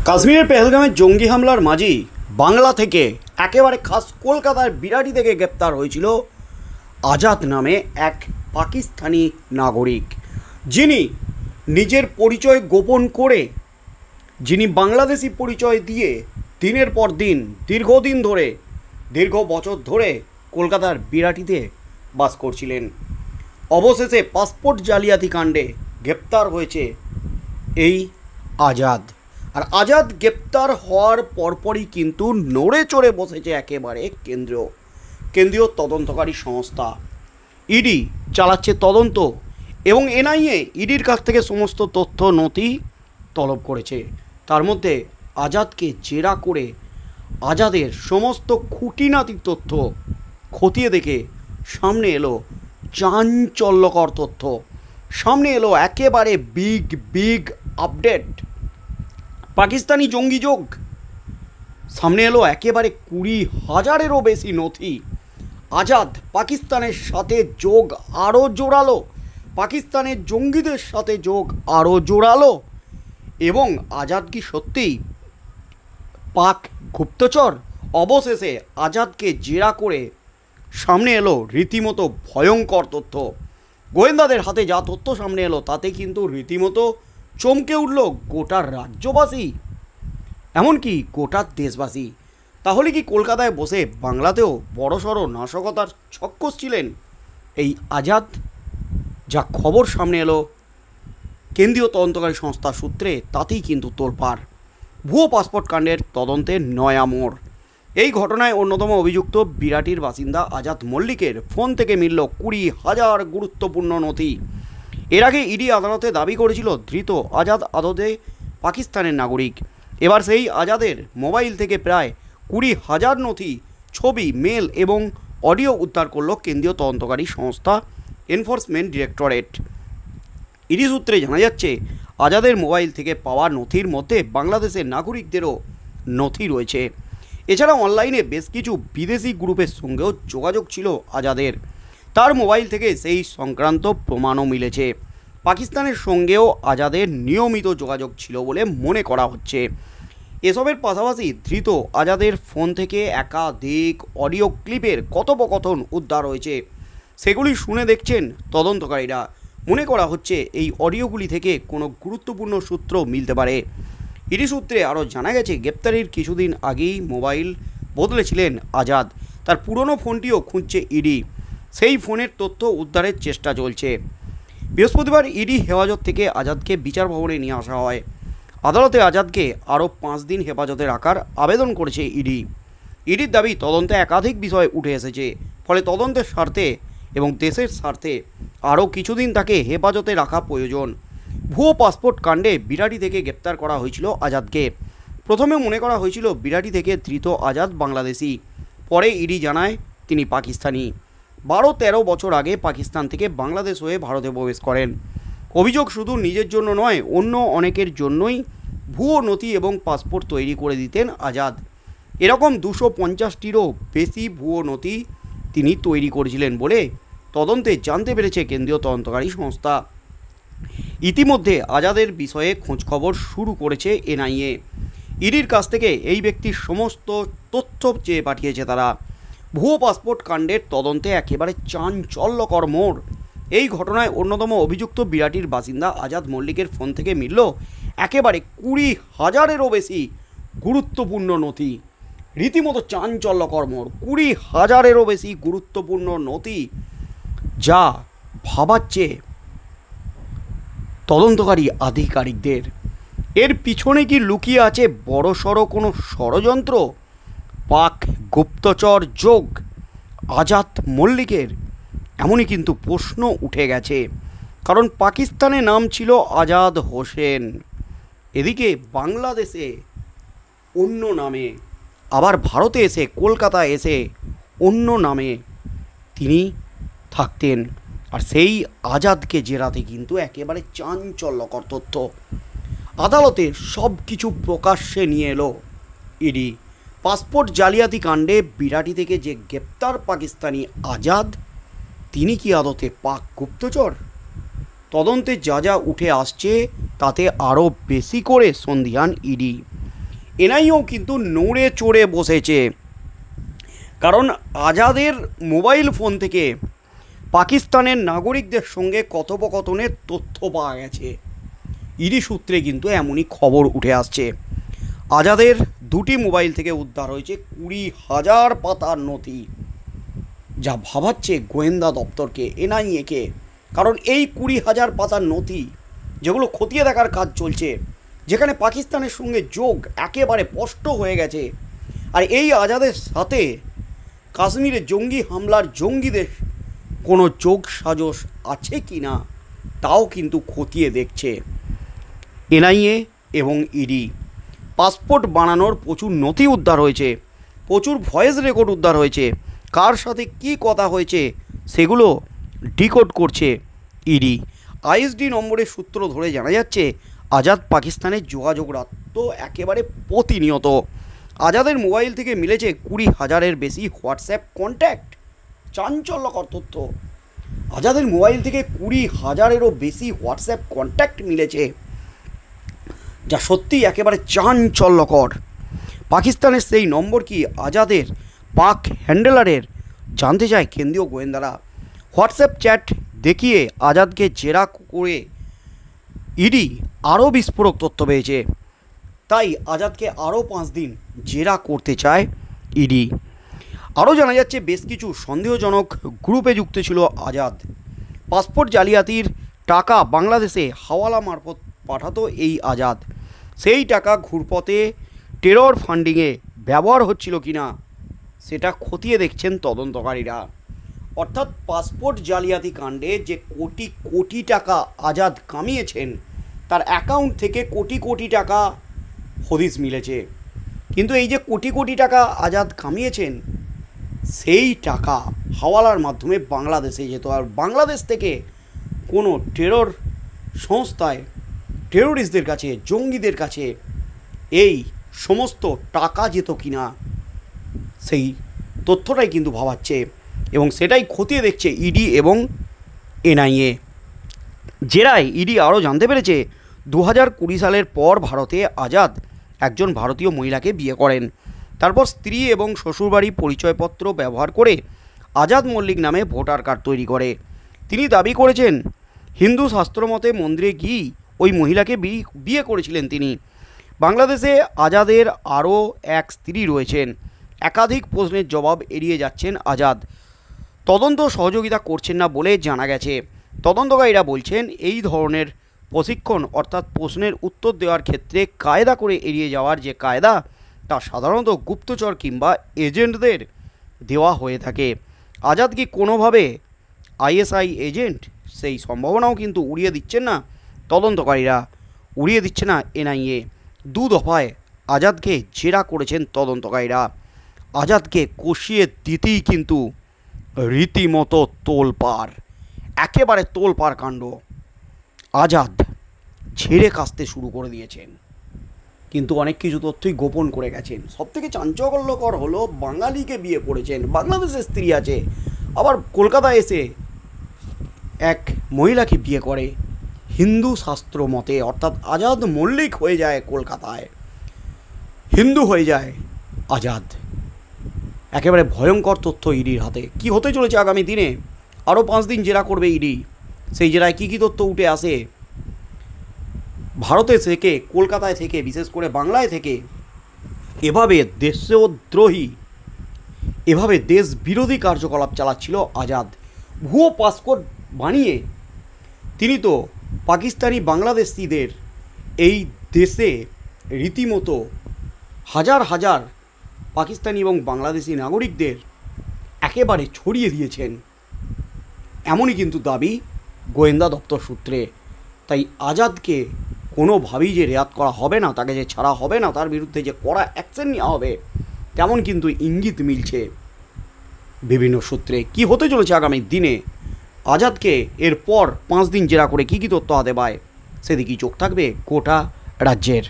কাশ্মীরের পেহেলগামে জঙ্গি হামলার মাঝেই বাংলা থেকে একেবারে খাস কলকাতার বিরাটি থেকে গ্রেপ্তার হয়েছিল আজাদ নামে এক পাকিস্তানি নাগরিক, যিনি নিজের পরিচয় গোপন করে, যিনি বাংলাদেশি পরিচয় দিয়ে দিনের পর দিন দীর্ঘ বছর ধরে কলকাতার বিরাটিতে বাস করছিলেন। অবশেষে পাসপোর্ট জালিয়াতি কাণ্ডে গ্রেপ্তার হয়েছে এই আজাদ। আর আজাদ গ্রেপ্তার হওয়ার পরপরই কিন্তু নড়ে চড়ে বসেছে একেবারে কেন্দ্রীয় তদন্তকারী সংস্থা ইডি চালাচ্ছে তদন্ত, এবং এনআইএ ইডির কাছ থেকে সমস্ত তথ্য নথি তলব করেছে। তার মধ্যে আজাদকে জেরা করে আজাদের সমস্ত খুঁটিনাটি তথ্য খতিয়ে দেখে সামনে এলো চাঞ্চল্যকর তথ্য, সামনে এলো একেবারে বিগ আপডেট। পাকিস্তানি জঙ্গি যোগ সামনে এলো, একেবারে 20,000-এরও বেশি নথি। আজাদ পাকিস্তানের সাথে যোগ আরও জোরালো, পাকিস্তানের জঙ্গিদের সাথে যোগ আরও জোরালো। এবং আজাদ কি সত্যিই পাক গুপ্তচর? অবশেষে আজাদকে জেরা করে সামনে এলো রীতিমতো ভয়ঙ্কর তথ্য। গোয়েন্দাদের হাতে যা তথ্য সামনে এলো তাতে কিন্তু রীতিমতো চমকে উঠল গোটা রাজ্যবাসী, এমনকি গোটা দেশবাসী। তাহলে কি কলকাতায় বসে বাংলাতেও বড়সড় নাশকতার ছক কষছিলেন এই আজাদ? যা খবর সামনে এলো কেন্দ্রীয় তদন্তকারী সংস্থা সূত্রে, তাতেই কিন্তু তোলপাড়। ভুয়ো পাসপোর্ট কাণ্ডের তদন্তে নয়া মোড়। এই ঘটনায় অন্যতম অভিযুক্ত বিরাটির বাসিন্দা আজাদ মল্লিকের ফোন থেকে মিলল 20,000 গুরুত্বপূর্ণ নথি। এর আগে ইডি আদালতে দাবি করেছিল ধৃত আজাদ আদতে পাকিস্তানের নাগরিক। এবার সেই আজাদের মোবাইল থেকে প্রায় 20,000 নথি, ছবি, মেল এবং অডিও উদ্ধার করল কেন্দ্রীয় তদন্তকারী সংস্থা এনফোর্সমেন্ট ডিরেক্টরেট। ইডি সূত্রে জানা যাচ্ছে আজাদের মোবাইল থেকে পাওয়া নথির মধ্যে বাংলাদেশের নাগরিকদেরও নথি রয়েছে। এছাড়া অনলাইনে বেশ কিছু বিদেশি গ্রুপের সঙ্গেও যোগাযোগ ছিল আজাদের। তার মোবাইল থেকে সেই সংক্রান্ত প্রমাণও মিলেছে। পাকিস্তানের সঙ্গেও আজাদের নিয়মিত যোগাযোগ ছিল বলে মনে করা হচ্ছে। এসবের পাশাপাশি ধৃত আজাদের ফোন থেকে একাধিক অডিও ক্লিপের কথোপকথন উদ্ধার হয়েছে। সেগুলি শুনে দেখছেন তদন্তকারীরা। মনে করা হচ্ছে এই অডিওগুলি থেকে কোনো গুরুত্বপূর্ণ সূত্র মিলতে পারে। ইডি সূত্রে আরও জানা গেছে গ্রেপ্তারির কিছুদিন আগেই মোবাইল বদলেছিলেন আজাদ। তার পুরনো ফোনটিও খুঁজছে ইডি। সেই ফোনের তথ্য উদ্ধারের চেষ্টা চলছে। বৃহস্পতিবার ইডি হেফাজত থেকে আজাদকে বিচার ভবনে নিয়ে আসা হয়। আদালতে আজাদকে আরও 5 দিন হেফাজতে রাখার আবেদন করেছে ইডি। ইডির দাবি তদন্তে একাধিক বিষয় উঠে এসেছে, ফলে তদন্তের স্বার্থে এবং দেশের স্বার্থে আরও কিছুদিন তাকে হেফাজতে রাখা প্রয়োজন। ভুয়ো পাসপোর্ট কাণ্ডে বিরাটি থেকে গ্রেপ্তার করা হয়েছিল আজাদকে। প্রথমে মনে করা হয়েছিল বিরাটি থেকে ধৃত আজাদ বাংলাদেশি, পরে ইডি জানায় তিনি পাকিস্তানি। 12-13 বছর আগে পাকিস্তান থেকে বাংলাদেশ হয়ে ভারতে প্রবেশ করেন। অভিযোগ শুধু নিজের জন্য নয়, অন্য অনেকের জন্যই ভুয়ো নথি এবং পাসপোর্ট তৈরি করে দিতেন আজাদ। এরকম 250টিরও বেশি ভুয়ো নথি তিনি তৈরি করেছিলেন বলে তদন্তে জানতে পেরেছে কেন্দ্রীয় তদন্তকারী সংস্থা। ইতিমধ্যে আজাদের বিষয়ে খোঁজখবর শুরু করেছে এনআইএ। ইডির কাছ থেকে এই ব্যক্তির সমস্ত তথ্য চেয়ে পাঠিয়েছে তারা। ভুয়ো পাসপোর্ট কাণ্ডের তদন্তে একেবারে চাঞ্চল্যকর মোড়। এই ঘটনায় অন্যতম অভিযুক্ত বিরাটির বাসিন্দা আজাদ মল্লিকের ফোন থেকে মিলল একেবারে 20,000-এরও বেশি গুরুত্বপূর্ণ নথি। রীতিমতো চাঞ্চল্যকর মোড়। 20,000-এরও বেশি গুরুত্বপূর্ণ নথি, যা ভাবাচ্ছে তদন্তকারী আধিকারিকদের। এর পিছনে কি লুকিয়ে আছে বড়সড় কোনো ষড়যন্ত্র? পাক গুপ্তচর যোগ আজাদ মল্লিকের, এমনই কিন্তু প্রশ্ন উঠে গেছে। কারণ পাকিস্তানে নাম ছিল আজাদ হোসেন, এদিকে বাংলাদেশে অন্য নামে, আবার ভারতে এসে কলকাতায় এসে অন্য নামে তিনি থাকতেন। আর সেই আজাদকে জেরাতে কিন্তু একেবারে চাঞ্চল্যকর তথ্য। আদালতে সব কিছু প্রকাশ্যে নিয়ে এলো ইডি। পাসপোর্ট জালিয়াতি কাণ্ডে বিরাটি থেকে যে গ্রেপ্তার পাকিস্তানি আজাদ, তিনি কি আদতে পাক গুপ্তচর? তদন্তে যা যা উঠে আসছে তাতে আরও বেশি করে সন্দিহান ইডি। এনআইএও কিন্তু নড়ে চড়ে বসেছে, কারণ আজাদের মোবাইল ফোন থেকে পাকিস্তানের নাগরিকদের সঙ্গে কথোপকথনের তথ্য পাওয়া গেছে। ইডি সূত্রে কিন্তু এমনই খবর উঠে আসছে। আজাদের দুটি মোবাইল থেকে উদ্ধার হয়েছে 20,000 পাতার নথি, যা ভাবাচ্ছে গোয়েন্দা দপ্তরকে, এনআইএকে। কারণ এই 20,000 পাতার নথি যেগুলো খতিয়ে দেখার কাজ চলছে, যেখানে পাকিস্তানের সঙ্গে যোগ একেবারে স্পষ্ট হয়ে গেছে। আর এই আজাদের সাথে কাশ্মীরে জঙ্গি হামলার জঙ্গিদের কোনো যোগ সাজস আছে কি না তাও কিন্তু খতিয়ে দেখছে এনআইএ এবং ইডি। পাসপোর্ট বানানোর প্রচুর নথি উদ্ধার হয়েছে, প্রচুর ভয়েস রেকর্ড উদ্ধার হয়েছে, কার সাথে কি কথা হয়েছে সেগুলো ডিকোড করছে ইডি। আইএসডি নম্বরের সূত্র ধরে জানা যাচ্ছে আজাদ পাকিস্তানের যোগাযোগ রাখত একেবারে প্রতিনিয়ত। আজাদের মোবাইল থেকে মিলেছে 20,000-এর বেশি হোয়াটসঅ্যাপ কন্ট্যাক্ট। চাঞ্চল্যকর তথ্য, আজাদের মোবাইল থেকে 20,000-এরও বেশি হোয়াটসঅ্যাপ কন্ট্যাক্ট মিলেছে, যা সত্যি একেবারে চাঞ্চল্যকর। পাকিস্তানের সেই নম্বর কি আজাদের পাক হ্যান্ডেলারের, জানতে চায় কেন্দ্রীয় গোয়েন্দারা। হোয়াটসঅ্যাপ চ্যাট দেখিয়ে আজাদকে জেরা করে ইডি আরও বিস্ফোরক তথ্য পেয়েছে, তাই আজাদকে আরও 5 দিন জেরা করতে চায় ইডি। আরও জানা যাচ্ছে বেশ কিছু সন্দেহজনক গ্রুপে যুক্ত ছিল আজাদ। পাসপোর্ট জালিয়াতির টাকা বাংলাদেশে হাওয়ালা মারফত পাঠাতো এই আজাদ। সেই টাকা ঘুরপথে টেরর ফান্ডিংয়ে ব্যবহার হচ্ছিল কিনা সেটা খতিয়ে দেখছেন তদন্তকারীরা। অর্থাৎ পাসপোর্ট জালিয়াতি কাণ্ডে যে কোটি কোটি টাকা আজাদ কামিয়েছেন, তার অ্যাকাউন্ট থেকে কোটি কোটি টাকা হদিস মিলেছে। কিন্তু এই যে কোটি কোটি টাকা আজাদ কামিয়েছেন, সেই টাকা হাওয়ালার মাধ্যমে বাংলাদেশে যেত, আর বাংলাদেশ থেকে কোনো টেরর সংস্থায়, টেররিস্টদের কাছে, জঙ্গিদের কাছে এই সমস্ত টাকা যেত কিনা সেই তথ্যটাই কিন্তু ভাবাচ্ছে, এবং সেটাই খতিয়ে দেখছে ইডি এবং এনআইএ। জেরায় ইডি আরও জানতে পেরেছে 2020 সালের পর ভারতে আজাদ একজন ভারতীয় মহিলাকে বিয়ে করেন। তারপর স্ত্রী এবং শ্বশুরবাড়ি পরিচয়পত্র ব্যবহার করে আজাদ মল্লিক নামে ভোটার কার্ড তৈরি করে। তিনি দাবি করেছেন হিন্দু শাস্ত্রমতে মন্দিরে গিয়ে ওই মহিলাকে বিয়ে করেছিলেন তিনি। বাংলাদেশে আজাদের আরও এক স্ত্রী রয়েছেন। একাধিক প্রশ্নের জবাব এড়িয়ে যাচ্ছেন আজাদ, তদন্ত সহযোগিতা করছেন না বলে জানা গেছে। তদন্তকারীরা বলছেন এই ধরনের প্রশিক্ষণ, অর্থাৎ প্রশ্নের উত্তর দেওয়ার ক্ষেত্রে কায়দা করে এড়িয়ে যাওয়ার যে কায়দা, তা সাধারণত গুপ্তচর কিংবা এজেন্টদের দেওয়া হয়ে থাকে। আজাদ কি কোনোভাবে আইএসআই এজেন্ট, সেই সম্ভাবনাও কিন্তু উড়িয়ে দিচ্ছেন না তদন্তকারীরা, উড়িয়ে দিচ্ছে না এনআইএ। 2 দফায় আজাদকে জেরা করেছেন তদন্তকারীরা। আজাদকে কষিয়ে দিতেই কিন্তু রীতিমতো তোলপাড়, একেবারে তোলপাড় কাণ্ড। আজাদ ঝেড়ে কাশতে শুরু করে দিয়েছেন, কিন্তু অনেক কিছু তথ্যই গোপন করে গেছেন। সবথেকে চাঞ্চল্যকর হলো বাঙালিকে বিয়ে করেছেন, বাংলাদেশের স্ত্রী আছে, আবার কলকাতায় এসে এক মহিলাকে বিয়ে করে হিন্দু শাস্ত্র মতে। অর্থাৎ আজাদ মল্লিক হয়ে যায় কলকাতায়, হিন্দু হয়ে যায় আজাদ। একেবারে ভয়ঙ্কর তথ্য ইডির হাতে। কি হতে চলেছে আগামী দিনে? আরও 5 দিন জেরা করবে ইডি। সেই জেরায় কী কী তথ্য উঠে আসে, ভারতে থেকে, কলকাতায় থেকে, বিশেষ করে বাংলায় থেকে এভাবে দেশদ্রোহী, এভাবে দেশ বিরোধী কার্যকলাপ চালাচ্ছিল আজাদ। ভুয়ো পাসপোর্ট বানিয়ে তিনি তো পাকিস্তানি বাংলাদেশিদের এই দেশে রীতিমতো হাজার হাজার পাকিস্তানি এবং বাংলাদেশি নাগরিকদের একেবারে ছড়িয়ে দিয়েছেন, এমনই কিন্তু দাবি গোয়েন্দা দপ্তর সূত্রে। তাই আজাদকে কোনোভাবেই যে রেয়াত করা হবে না, তাকে যে ছাড়া হবে না, তার বিরুদ্ধে যে কড়া অ্যাকশন নেওয়া হবে, তেমন কিন্তু ইঙ্গিত মিলছে বিভিন্ন সূত্রে। কি হতে চলেছে আগামী দিনে, আজাদকে এরপর 5 দিন জেরা করে কী কী তথ্য হাতে পায়, সেদিকেই চোখ থাকবে গোটা রাজ্যের।